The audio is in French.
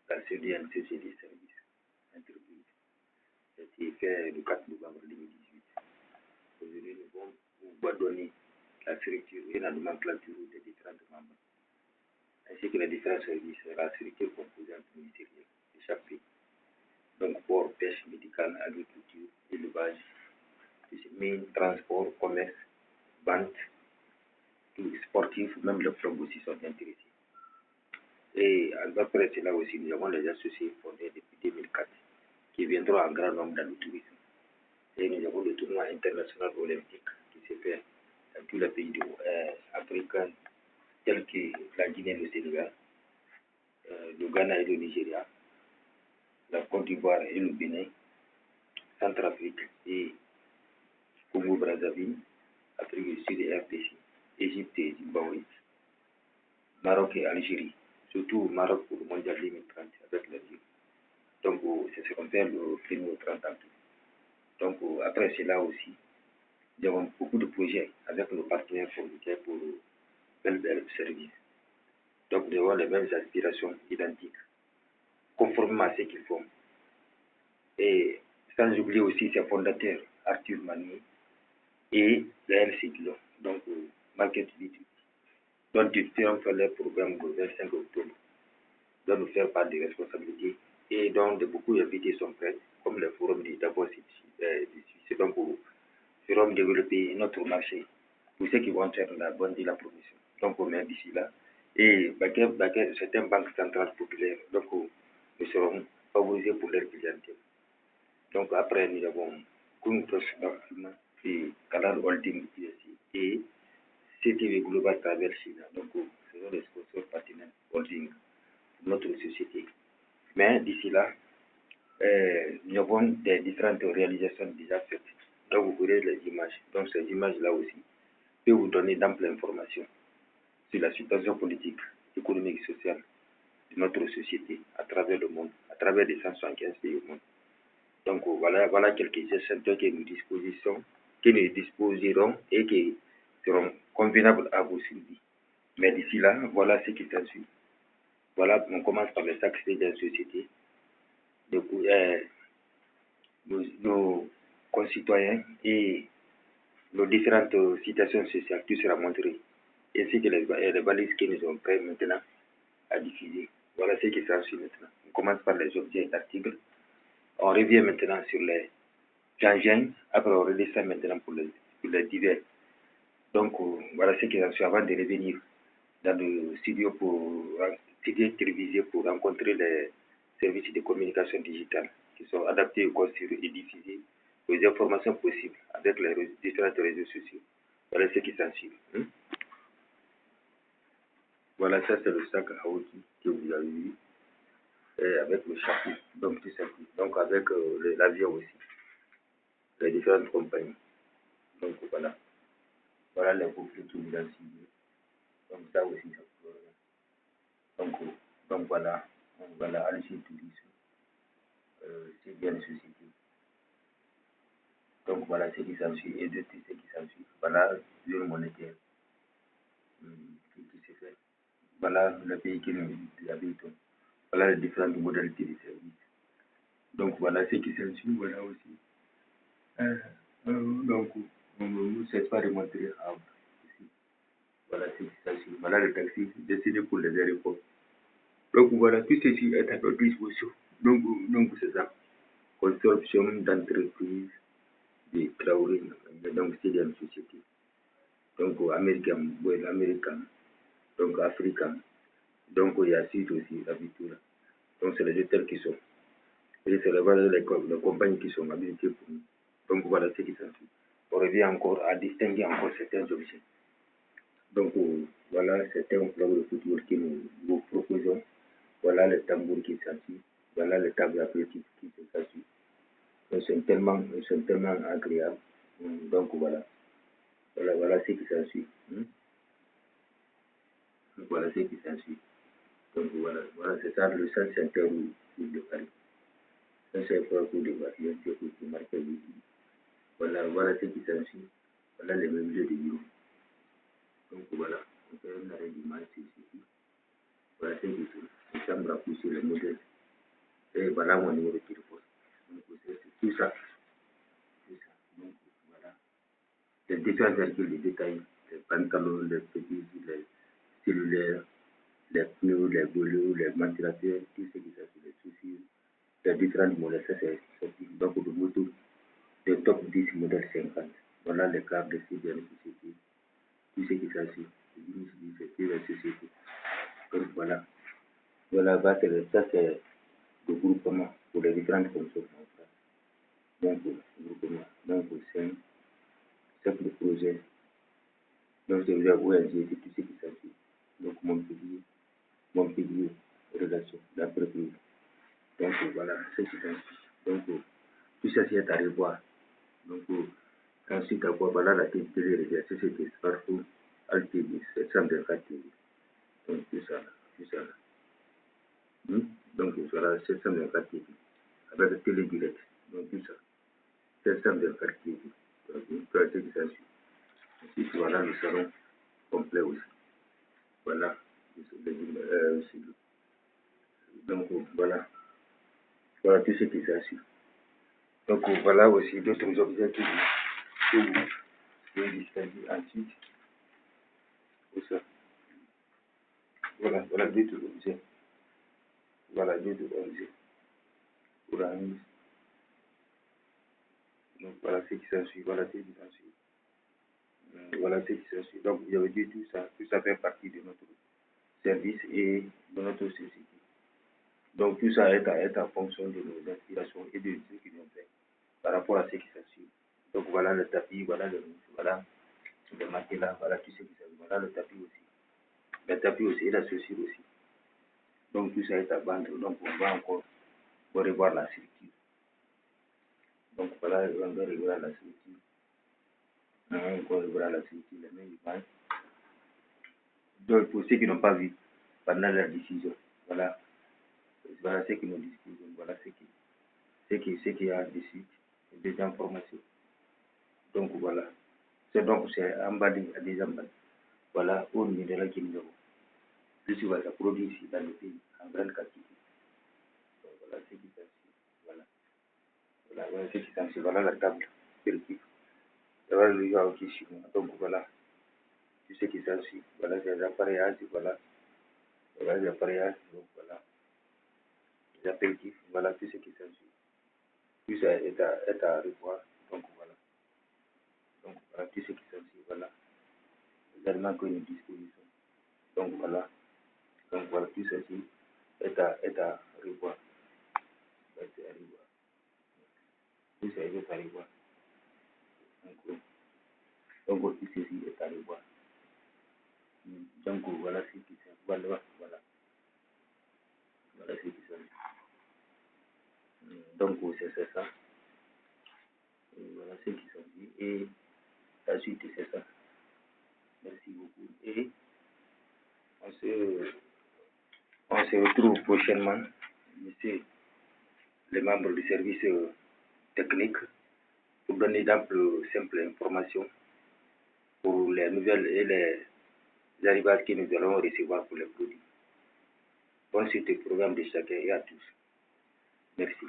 La CDNC, c'est des services entreprises. Ça a été fait le 4 novembre 2018. Aujourd'hui, nous allons vous donner la structure et la nomenclature des différents membres, ainsi que les différents services, la structure composante ministérielle de chaque pays. Donc, port, pêche, médicale, agriculture, élevage, mine, transport, commerce, vente, sportif, même les clubs aussi sont intéressés. Et après cela aussi, nous avons les associés fondés depuis 2004 qui viendront en grand nombre dans le tourisme. Et nous avons le tournoi international olympique qui se fait dans tous les pays africains tels que la Guinée et le Sénégal, le Ghana et le Nigeria, la Côte d'Ivoire et le Bénin, Centrafrique et Congo-Brazzaville, Afrique du Sud et RDC, Égypte et Zimbabwe, Maroc et Algérie, surtout Maroc pour le mondial 2030 avec l'Algérie. Donc, c'est ce qu'on fait le film au 30 ans. Donc, après cela aussi, nous avons beaucoup de projets avec nos partenaires fournisseurs pour le service. Donc, nous avons les mêmes aspirations identiques, conformément à ce qu'ils font. Et sans oublier aussi ses fondateurs, Arthur Manier et Gaël Séguilon, donc Market Viti, dont ils feront faire leur programme le 25 octobre, dont nous faire part des responsabilités et dont beaucoup d'invités sont prêts, comme le forum de Davos c'est donc nous ferons développer notre marché pour ceux qui vont faire la bonne et la promotion. Donc, on met d'ici là. Et certaines banques centrales populaires, donc nous serons favorisés pour leur clientèle. Donc, après, nous avons Kuntos Bafima et Canal Holding ici et CTV Global Travel China. Donc, ce sont les sponsors partenaires holding pour notre société. Mais d'ici là, nous avons des différentes réalisations déjà faites. Donc, vous verrez les images. Donc, ces images-là aussi peuvent vous donner d'amples informations sur la situation politique, économique et sociale de notre société à travers le monde, à travers les 175 pays au monde. Donc, voilà quelques gestions que nous disposerons et qui seront convenables à vos suivis. Mais d'ici là, voilà ce qui s'ensuit. Voilà, on commence par les accès de la société. Donc, nos concitoyens et nos différentes situations sociales, tout sera montré, ainsi que les balises que nous sommes prêts maintenant à diffuser. Voilà ce qui s'ensuit maintenant. On commence par les objets et articles. On revient maintenant sur les engins. Après, on redescend maintenant pour les divers. Donc, voilà ce qui s'ensuit avant de revenir dans le studio télévisé pour rencontrer les services de communication digitale qui sont adaptés au construire et diffuser les informations possibles avec les différents réseaux sociaux. Voilà ce qui s'ensuit. Voilà, ça c'est le sac à outils que vous avez vu avec le chapitre, donc tout ça. Donc avec l'avion aussi, les différentes compagnies. Donc voilà, voilà les conflits que vous avez ciblés. Donc ça aussi, ça peut. Donc voilà, Alger Tourisme, c'est bien la société. Donc voilà ce qui s'ensuit et de tout ce qui s'ensuit. Voilà le monétaire qui se fait. Voilà le pays que nous habitons. Voilà les différentes modalités de service. Donc voilà ce qui s'ensuit. Voilà aussi. Donc on ne cesse pas de montrer à ici. Voilà ce qui s'ensuit. Voilà le taxi destiné pour les aéroports. Donc voilà, tout ceci est à notre disposition. Donc c'est ça. Consortium d'entreprises de Traoré, donc c'est une société. Donc américain, donc africain. Donc il y a six aussi, Abitura. Donc c'est les hôtels qui sont. Et c'est les compagnies qui sont habilitées pour nous. Donc voilà ce qui s'ensuit. On revient encore à distinguer encore certains objets. Donc voilà certains clubs de football que nous vous proposons. Voilà les tambours qui s'ensuivent. Voilà les tables apéritifs qui s'ensuivent. Ils sont tellement agréables. Donc voilà ce qui s'ensuit. Voilà ce qui s'ensuit. Donc voilà c'est ça le sens interne de Paris. Ça c'est un peu de Paris, un peu de marquer. Voilà ce qui s'ensuit. Voilà les mêmes jeux de bureau. Donc voilà, on fait un arrêt d'image ici. Voilà ce qui s'ensuit. Les chambres à pousser, les modèles. Et voilà mon numéro de téléphone. Donc, c'est tout ça. Donc, voilà. Les différents articles, les détails, les pantalons, les petits, les cellulaires, les pneus, les bolos, les ventilateurs, tout ce qui s'agit des soucis, les différentes modèles, ça c'est sorti. Donc, de moto, le top 10 modèle 50. Voilà les cartes de ces dernières sociétés, tout ce qui s'agit de la société. Donc, voilà. Voilà, ça c'est le groupement pour les différentes fonctions en France. Donc, groupement, donc, c'est le projet. Donc, je vais vous indiquer tout ce qui s'agit. Donc, Montpellier, relation, l'entreprise. Donc, voilà, c'est ce qui s'agit. Donc, tout ça, c'est à revoir. Donc, ensuite, voilà la télé, c'était Smartphone, Altv, 724 TV. Donc, tout ça, tout ça. Donc, voilà, 724 TV. Avec la télé directe. Donc, tout ça. 724 TV. Donc, tout ce qui s'agit. Ensuite, voilà le salon complet aussi. Voilà. Donc, voilà. Voilà tout ce qui s'agit. Donc, voilà aussi d'autres objets que vous pouvez distinguer ensuite. Tout ça. Voilà, voilà d'autres objets. Voilà d'autres objets. Voilà. Donc, voilà ce qui s'ensuit. Voilà ce qui s'ensuit. Voilà ce qui s'ensuit. Donc, vous avez dit tout ça fait partie de notre service et de notre société. Donc, tout ça est en fonction de nos inspirations et de ce que nous fait par rapport à ce qui s'ensuit. Donc, voilà le tapis, voilà le matelas, voilà tout ce qui s'ensuit. Voilà le tapis aussi. Le tapis aussi et la chaussure aussi. Donc, tout ça est à vendre. Donc, on va encore revoir la structure. Donc, voilà, on va revoir la structure. On va encore revoir la structure, la même image. Donc, pour ceux qui n'ont pas vu pendant la décision, voilà. Voilà ce que nous discutons, voilà ce qu'il y a dessus, des informations. Donc voilà. C'est emballé à des emballés. Voilà, au minéral que nous avons. Je suis voilà, produit ici dans le pays, en grande quantité. Donc voilà ce qui s'ensuit. Voilà. Voilà ce qui s'ensuit. Voilà la table. Voilà le jour qui suit. Donc voilà. Tout ce qui s'ensuit. Voilà les appareillages. Voilà. Voilà les appareillages. Donc voilà. Les apéritifs. Voilà tout ce qui s'ensuit. Tout ça est à revoir. Donc voilà. Donc voilà tout ce qui s'ensuit. Voilà. Les aliments que nous disposons. Donc voilà. Donc voilà tout ceci est à revoir. Est à revoir. Tout ça est à revoir. Donc tout ceci est à revoir. Donc voilà ce qui s'ensuit. Voilà. Voilà ce qui s'ensuit. Donc c'est ça. Voilà ce qui s'ensuit. Et la suite c'est ça. Merci beaucoup. Et on se retrouve prochainement ici, les membres du service technique, pour donner d'amples simples informations pour les nouvelles et les arrivages que nous allons recevoir pour les produits. Bonne suite au programme de chacun et à tous. Merci.